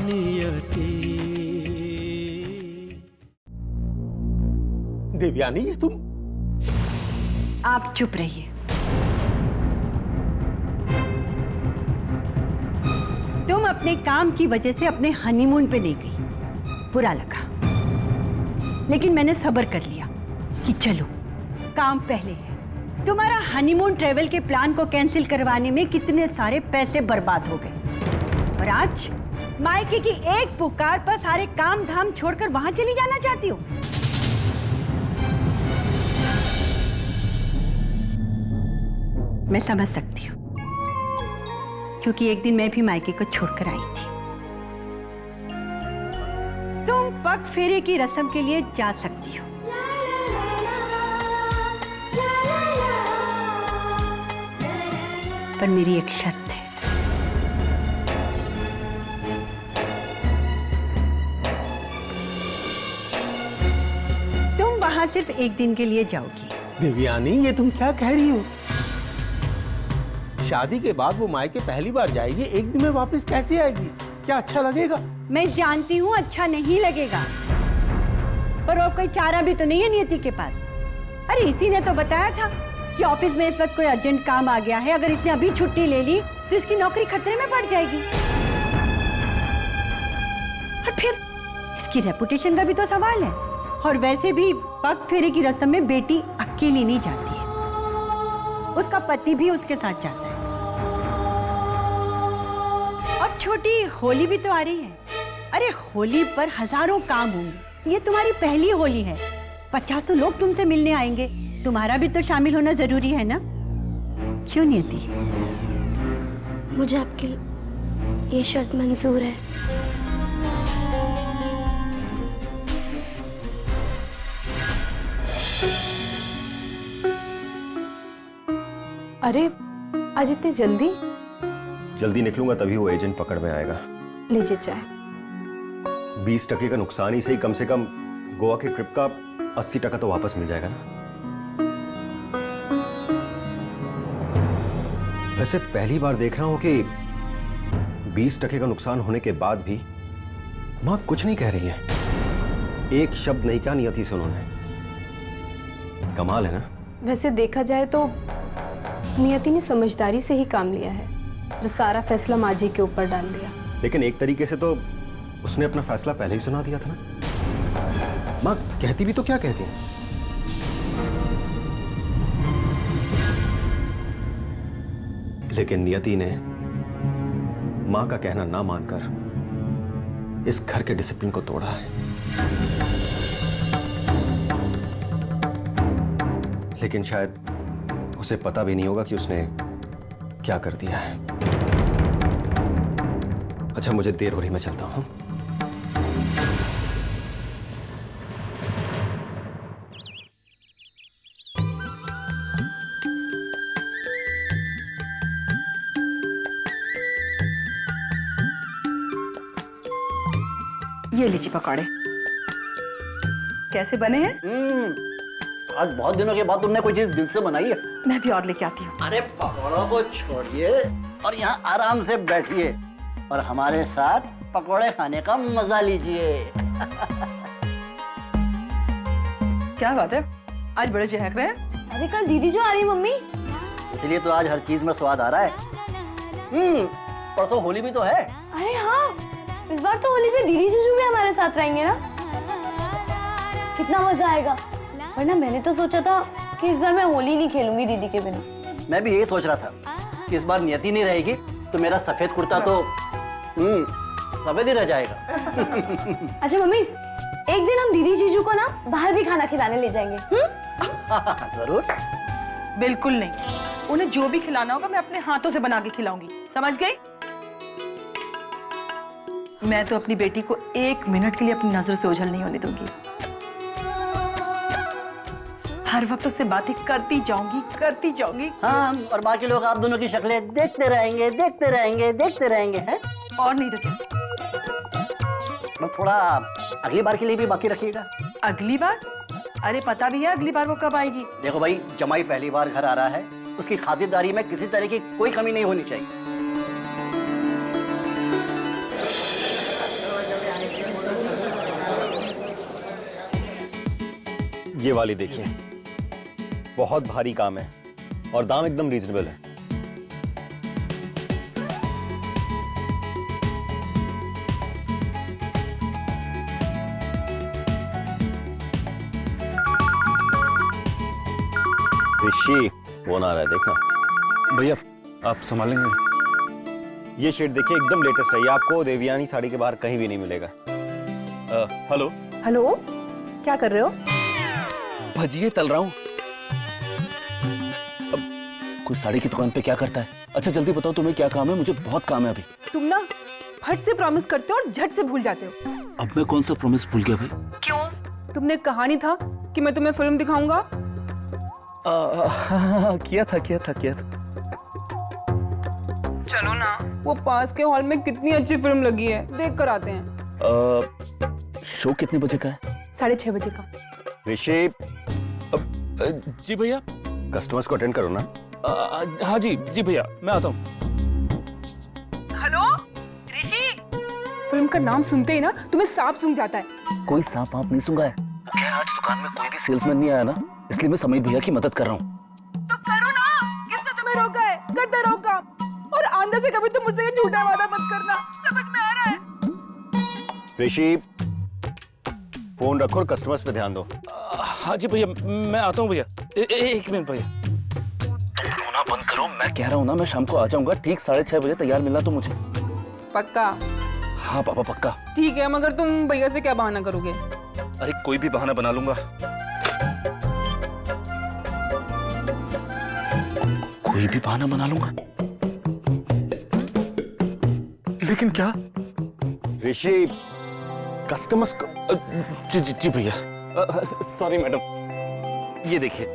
नियति। देवयानी, ये तुम? आप चुप रहिए। तुम अपने काम की वजह से अपने हनीमून पे नहीं गई, बुरा लगा, लेकिन मैंने सब्र कर लिया कि चलो काम पहले है। तुम्हारा हनीमून ट्रेवल के प्लान को कैंसिल करवाने में कितने सारे पैसे बर्बाद हो गए, और आज मायके की एक पुकार पर सारे काम धाम छोड़कर वहां चली जाना चाहती हो। मैं समझ सकती हूँ, क्योंकि एक दिन मैं भी मायके को छोड़कर आई थी। तुम पग फेरे की रस्म के लिए जा सकती हो, पर मेरी एक शर्त है। तुम वहां सिर्फ एक दिन के लिए जाओगी। देवयानी, ये तुम क्या कह रही हो? शादी के बाद वो मायके पहली बार जाएगी, एक दिन में वापस कैसे आएगी? क्या अच्छा लगेगा? मैं जानती हूँ अच्छा नहीं लगेगा, पर और कोई चारा भी तो नहीं है नियति के पास। अरे इसी ने तो बताया था कि ऑफिस में इस वक्त कोई अर्जेंट काम आ गया है, अगर इसने अभी छुट्टी ले ली तो इसकी नौकरी खतरे में पड़ जाएगी। और फिर इसकी रेपुटेशन का भी तो सवाल है। और वैसे भी पग फेरे की रस्म में बेटी अकेली नहीं जाती है, उसका पति भी उसके साथ जाता है। और छोटी होली भी तो आ रही है। अरे होली पर हजारों काम होंगे, ये तुम्हारी पहली होली है, 50 लोग तुमसे मिलने आएंगे, तुम्हारा भी तो शामिल होना जरूरी है ना? क्यों नियति? मुझे आपकी ये शर्त मंजूर है। अरे आज इतनी जल्दी? जल्दी निकलूंगा तभी वो एजेंट पकड़ में आएगा। लीजिए चाय। 20% का नुकसान ही सही, कम से कम गोवा के ट्रिप का 80% तो वापस मिल जाएगा ना। वैसे पहली बार देख रहा हूं कि 20% का नुकसान होने के बाद भी मां कुछ नहीं कह रही है। एक शब्द नहीं कहा नियति से उन्होंने। कमाल है ना। वैसे देखा जाए तो नियति ने समझदारी से ही काम लिया है, जो सारा फैसला माँ जी के ऊपर डाल दिया। लेकिन एक तरीके से तो उसने अपना फैसला पहले ही सुना दिया था ना। मां कहती भी तो क्या कहती है? लेकिन नियति ने मां का कहना ना मानकर इस घर के डिसिप्लिन को तोड़ा है। लेकिन शायद उसे पता भी नहीं होगा कि उसने क्या कर दिया है। अच्छा, मुझे देर हो रही, मैं चलता हूं। ये लीची पकौड़े कैसे बने हैं? आज बहुत दिनों के बाद तुमने कोई चीज दिल से बनाई है। मैं भी और लेके आती हूँ। अरे पकौड़ों को छोड़िए और यहाँ आराम से बैठिए और हमारे साथ पकौड़े खाने का मजा लीजिए। क्या बात है, आज बड़े चहक रहे हैं। अरे कल दीदी जो आ रही मम्मी, इसलिए तो आज हर चीज में स्वाद आ रहा है। परसों होली भी तो है। अरे हाँ, इस बार तो होली पे दीदी जीजू भी हमारे साथ रहेंगे ना, कितना मजा आएगा। वरना मैंने तो सोचा था कि इस बार मैं होली नहीं खेलूंगी दीदी के बिना। मैं भी यही सोच रहा था कि इस बार नियति नहीं रहेगी तो मेरा सफेद कुर्ता तो सफेद ही रह जाएगा। अच्छा मम्मी, एक दिन हम दीदी जीजू को ना बाहर भी खाना खिलाने ले जाएंगे। जरूर। बिल्कुल नहीं, उन्हें जो भी खिलाना होगा मैं अपने हाथों से बना के खिलाऊंगी, समझ गई? मैं तो अपनी बेटी को 1 मिनट के लिए अपनी नजर से ओझल नहीं होने दूंगी। हर वक्त उससे बातें करती जाऊंगी। हाँ, और बाकी लोग आप दोनों की शक्लें देखते रहेंगे हैं। और नहीं तो क्या। मैं थोड़ा अगली बार के लिए भी बाकी रखिएगा। अगली बार? अरे पता भी है अगली बार वो कब आएगी? देखो भाई, जमाई पहली बार घर आ रहा है, उसकी खातिरदारी में किसी तरह की कोई कमी नहीं होनी चाहिए। ये वाली देखिए, बहुत भारी काम है और दाम एकदम रीजनेबल है। ऋषि फोन आ रहा है, देखना। भैया आप संभालेंगे? ये शेड देखिए, एकदम लेटेस्ट है, ये आपको देवयानी साड़ी के बाहर कहीं भी नहीं मिलेगा। हेलो, हेलो, क्या कर रहे हो? भजिए तल रहा हूँ। अब कोई साड़ी की दुकान पे क्या करता है? अच्छा जल्दी बताओ तुम्हें क्या काम है, मुझे बहुत काम है अभी। तुम ना फट से प्रॉमिस करते हो और झट से भूल जाते हो। अब मैं कौन सा प्रॉमिस भूल गया भाई? क्यों? तुमने कहा नहीं था कि मैं तुम्हें फिल्म दिखाऊंगा? हाँ, किया था। चलो ना, वो पास के हॉल में कितनी अच्छी फिल्म लगी है, देख कर आते हैं। शो कितने बजे का है? 6:30 बजे का। ऋषि, जी भैया। कस्टमर्स को अटेंड करो ना। हाँ जी भैया, मैं आता हूँ। हेलो ऋषि, फिल्म का नाम सुनते ही ना तुम्हें सांप सूंघ जाता है। कोई सांप वाप नहीं सूंघा है। आज दुकान में कोई भी सेल्समैन नहीं आया ना, इसलिए मैं समीर भैया की मदद कर रहा हूँ। तो करो ना, किसने तुम्हें रोका है? करते रहो काम, और आंधा से कभी तुम मुझसे ये झूठा वादा मत करना, समझ में आ रहा है? ऋषि, फोन रखो और कस्टमर्स पे ध्यान दो। हाँ जी भैया, मैं आता हूँ भैया। एक मिनट भैया, तुम रोना बंद करो, मैं कह रहा हूँ ना मैं शाम को आ जाऊंगा, ठीक 6:30 बजे तैयार मिलना तो मुझे। पक्का? हाँ पापा पक्का। ठीक है, मगर तुम भैया से क्या बहाना करोगे? अरे कोई भी बहाना बना लूंगा। कोई भी बहाना बना लूंगा। लेकिन क्या? ऋषि, कस्टमर्स को। जी भैया, सॉरी मैडम, ये देखिए।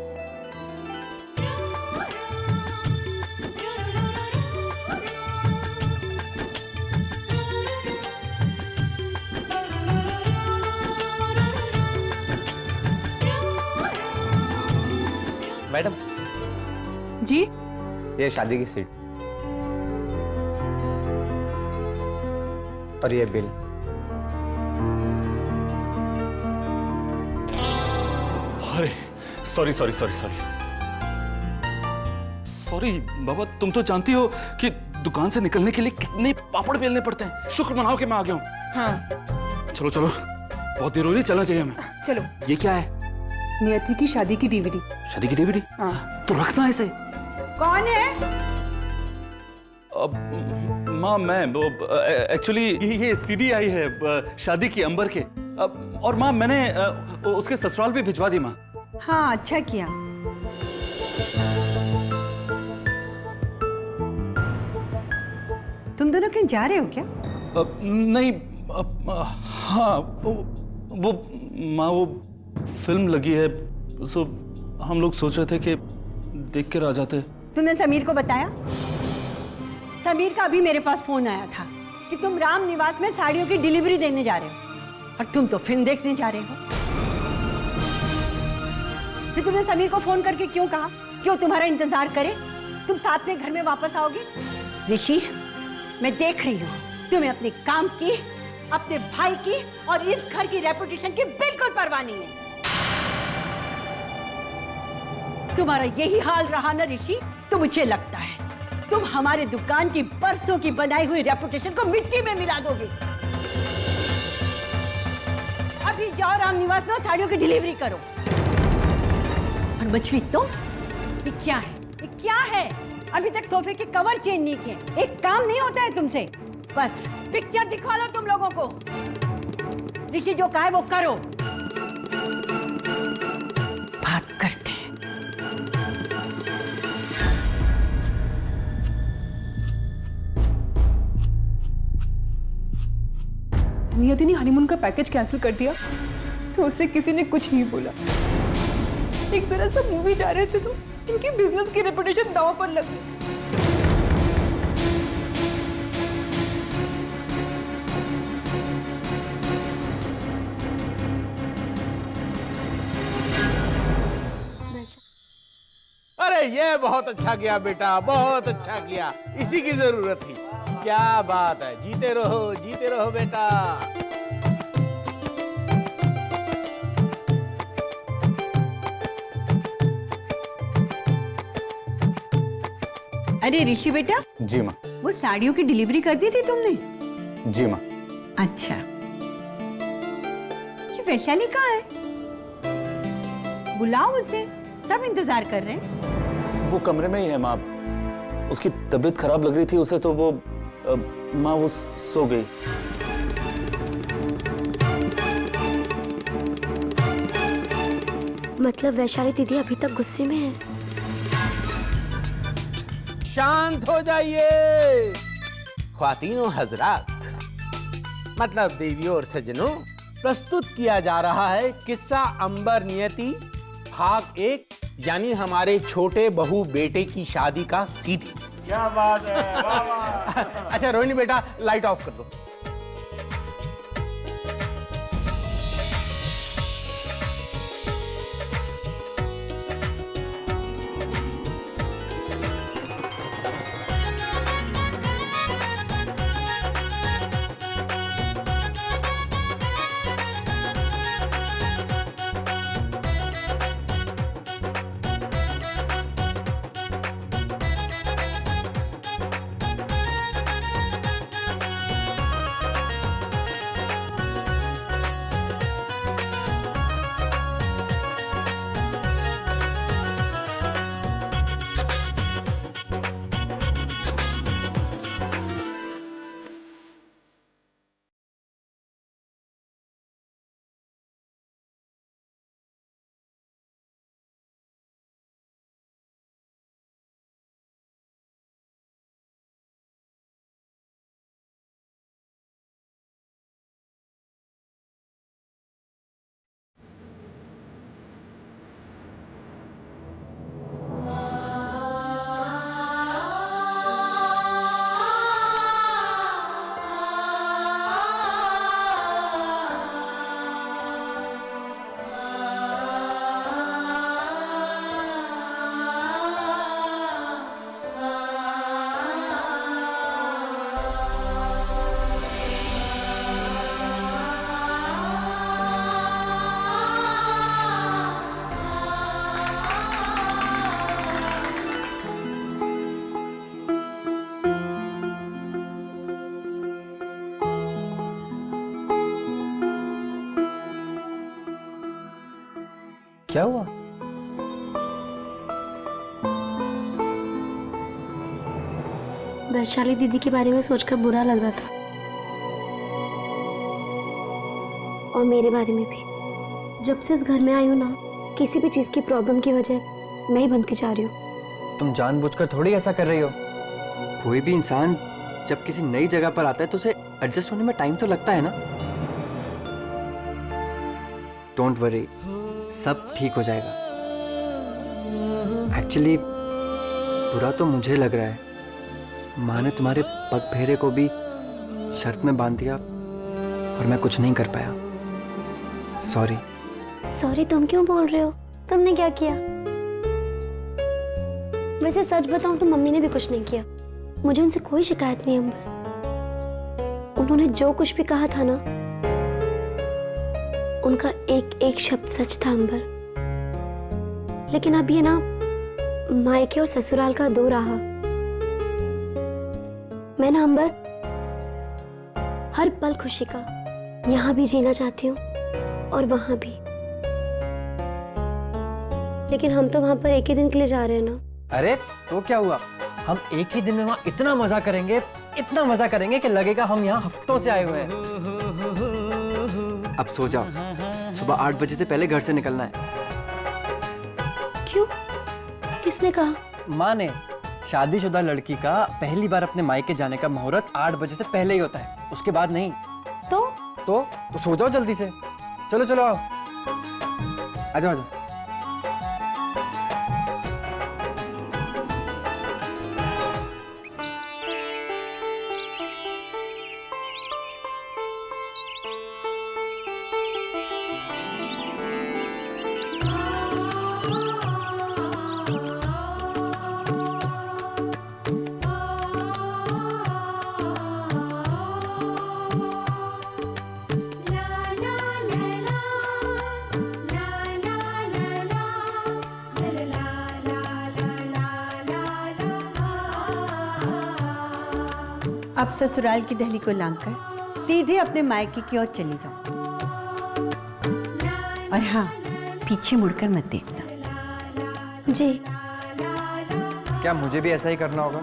मैडम, जी? ये शादी की सीट और ये बिल। अरे सॉरी बाबा, तुम तो जानती हो कि दुकान से निकलने के लिए कितने पापड़ बेलने पड़ते हैं। शुक्र मनाओ कि मैं आ गया हूँ। हाँ चलो बहुत देर हो रही, चलना चाहिए हमें। चलो। ये क्या है? नियति की शादी की डीवीडी। शादी की डीवीडी? हाँ। तो रखना है इसे। कौन है? माँ मैं एक्चुअली ये सीडी आई है शादी की अंबर के। और माँ मैंने उसके ससुराल भी भिजवा दी माँ। हाँ अच्छा किया। तुम दोनों कहीं जा रहे हो क्या? नहीं, हाँ वो माँ वो फिल्म लगी है, सो हम लोग सोच रहे थे कि देख कर आ जाते। तुमने समीर को बताया? समीर का अभी मेरे पास फोन आया था कि तुम राम निवास में साड़ियों की डिलीवरी देने जा रहे हो और तुम तो फिल्म देखने जा रहे हो। फिर तुमने समीर को फोन करके क्यों कहा क्यों तुम्हारा इंतजार करे? तुम साथ में घर में वापस आओगे? ऋषि, मैं देख रही हूँ तुम्हें अपने काम की, अपने भाई की और इस घर की रेपुटेशन की बिल्कुल परवाह नहीं है। तुम्हारा यही हाल रहा ना ऋषि, तो मुझे लगता है तुम हमारे दुकान की बरसों की बनाई हुई रेपुटेशन को मिट्टी में मिला दोगे। अभी जाओ राम निवास में साड़ियों की डिलीवरी करो। और मछली तो ये क्या है? ये क्या है? अभी तक सोफे के कवर चेंज नहीं किए। एक काम नहीं होता है तुमसे? बस पिक्चर दिखा लो तुम लोगों को। ऋषि जो कहा है वो करो। बात करते हैं। नियति ने हनीमून का पैकेज कैंसिल कर दिया तो उससे किसी ने कुछ नहीं बोला। एक जरा सा मूवी जा रहे थे तो इनकी बिजनेस की रेपुटेशन दांव पर लग गई। अरे ये बहुत अच्छा किया बेटा, बहुत अच्छा किया, इसी की जरूरत थी। क्या बात है, जीते रहो बेटा। अरे ऋषि बेटा, जी माँ। वो साड़ियों की डिलीवरी कर दी थी तुमने? जी माँ। अच्छा, ये वैशाली कहाँ है? बुलाओ उसे, सब इंतजार कर रहे हैं। वो कमरे में ही है माँ। उसकी तबीयत खराब लग रही थी उसे, तो वो माँ वो सो गई। मतलब वैशाली दीदी अभी तक गुस्से में है? शांत हो जाइए ख्वातीनो हजरात, मतलब देवियों और सज्जनों, प्रस्तुत किया जा रहा है किस्सा अंबर नियति भाग 1, यानी हमारे छोटे बहू बेटे की शादी का सीडी। क्या बात है, वाह वाह। अच्छा रोहिणी बेटा, लाइट ऑफ कर दो। क्या हुआ? वैशाली दीदी के बारे में सोचकर बुरा लग रहा था, और मेरे बारे में भी। जब से इस घर में आई हूँ ना, किसी भी चीज की प्रॉब्लम की वजह मैं ही बनती जा रही हूँ। तुम जानबूझकर थोड़ी ऐसा कर रही हो। कोई भी इंसान जब किसी नई जगह पर आता है तो उसे एडजस्ट होने में टाइम तो लगता है ना। डोंट वरी, सब ठीक हो जाएगा। एक्चुअली बुरा तो मुझे लग रहा है, माँ ने तुम्हारे पग फेरे को भी शर्त में बांध दिया और मैं कुछ नहीं कर पाया। सॉरी। सॉरी तुम क्यों बोल रहे हो? तुमने क्या किया? वैसे सच बताऊं तो मम्मी ने भी कुछ नहीं किया। मुझे उनसे कोई शिकायत नहीं अंबर। उन्होंने जो कुछ भी कहा था ना, उनका एक एक शब्द सच था अंबर। लेकिन अब ये ना मायके और ससुराल का दो रहा। मैं ना अंबर हर पल खुशी का यहाँ भी जीना चाहती हूँ और वहां भी। लेकिन हम तो वहां पर एक ही दिन के लिए जा रहे हैं ना। अरे तो क्या हुआ, हम एक ही दिन में वहाँ इतना मजा करेंगे, इतना मजा करेंगे कि लगेगा हम यहाँ हफ्तों से आए हुए हैं। अब सो जाओ, सुबह 8 बजे से पहले घर से निकलना है। क्यों? किसने कहा? माँ ने। शादीशुदा लड़की का पहली बार अपने मायके जाने का मुहूर्त 8 बजे से पहले ही होता है, उसके बाद नहीं। तो सो जाओ जल्दी से। चलो चलो आओ, आ जाओ आ जाओ। अब ससुराल की दहली को लांघकर सीधे अपने मायके की ओर चली जाओ। और हाँ, पीछे मुड़कर मत देखना। जी। क्या मुझे भी ऐसा ही करना होगा?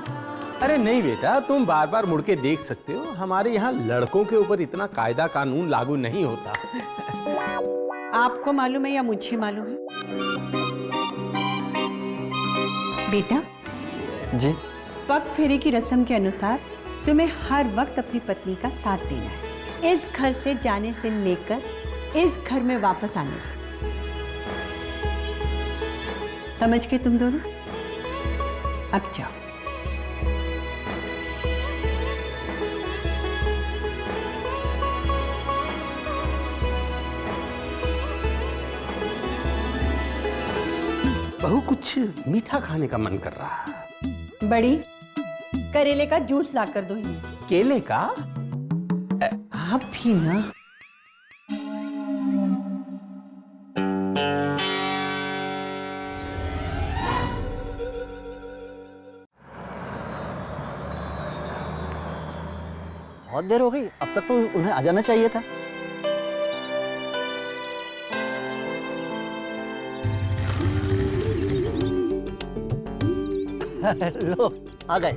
अरे नहीं बेटा, तुम बार बार मुड़ के देख सकते हो। हमारे यहाँ लड़कों के ऊपर इतना कायदा कानून लागू नहीं होता। आपको मालूम है या मुझे मालूम है? बेटा जी। पग फेरे की रस्म के अनुसार तुम्हें हर वक्त अपनी पत्नी का साथ देना है, इस घर से जाने से लेकर इस घर में वापस आने तक। समझ के तुम दोनों? अब जाओ। बहू, कुछ मीठा खाने का मन कर रहा है। बड़ी, करेले का जूस ला कर दो इन्हें। केले का? आप भी ना। बहुत देर हो गई, अब तक तो उन्हें आ जाना चाहिए था। लो, आ गए।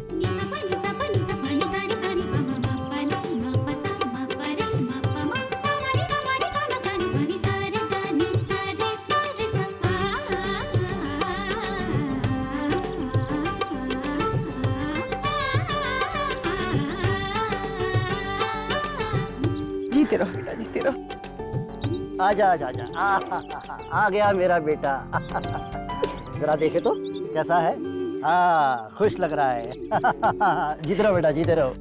जीते रहो बेटा, जीते रहो। आजा आजा आजा, आ गया मेरा बेटा। जरा देखे तो कैसा है। हाँ, खुश लग रहा है। जीते रहो बेटा, जीते रहो।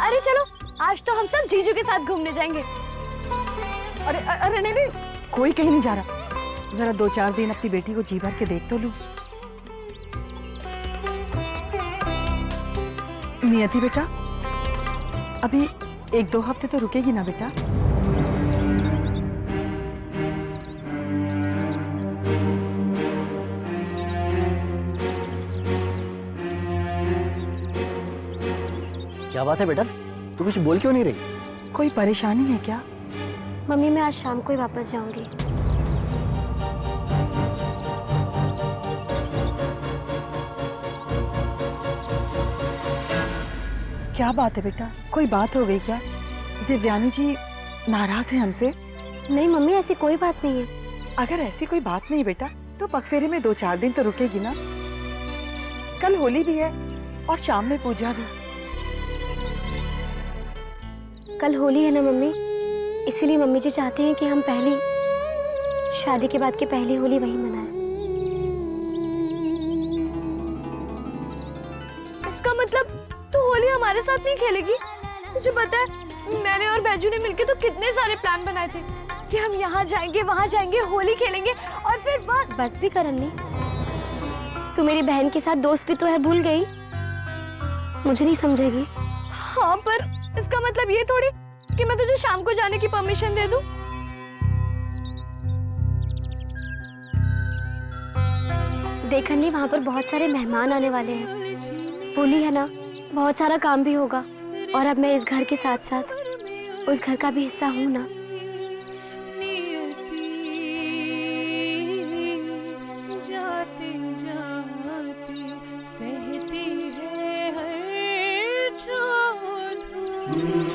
अरे चलो, आज तो हम सब जीजू के साथ घूमने जाएंगे। अरे अरे नहीं नहीं, कोई कहीं नहीं जा रहा। जरा 2-4 दिन अपनी बेटी को जी भर के देख तो लूं। नियति बेटा, अभी 1-2 हफ्ते तो रुकेगी ना बेटा? क्या बात है बेटा, तू कुछ बोल क्यों नहीं रही? कोई परेशानी है क्या? मम्मी, मैं आज शाम को ही वापस जाऊंगी। क्या बात है बेटा, कोई बात हो गई क्या? दिव्यानी जी नाराज है हमसे? नहीं मम्मी, ऐसी कोई बात नहीं है। अगर ऐसी कोई बात नहीं बेटा, तो पगफेरे में 2-4 दिन तो रुकेगी ना? कल होली भी है और शाम में पूजा भी। कल होली है ना मम्मी, इसीलिए मम्मी जी चाहती हैं कि हम पहली शादी के बाद की पहली होली वहीं मनाएं। इसका मतलब तू होली हमारे साथ नहीं खेलेगी? तुझे पता है मैंने और बैजू ने मिलकर तो कितने सारे प्लान बनाए थे कि हम यहाँ जाएंगे, वहाँ जाएंगे, होली खेलेंगे और फिर बस भी करन नहीं। तू मेरी बहन के साथ दोस्त भी तो है, भूल गई? मुझे नहीं समझेगी? हाँ, पर इसका मतलब ये थोड़ी कि मैं तुझे शाम को जाने की परमिशन दे दूं। देखन नहीं, वहाँ पर बहुत सारे मेहमान आने वाले हैं। होली है ना, बहुत सारा काम भी होगा और अब मैं इस घर के साथ साथ उस घर का भी हिस्सा हूँ ना। जाते जाते सहती है हर छोर।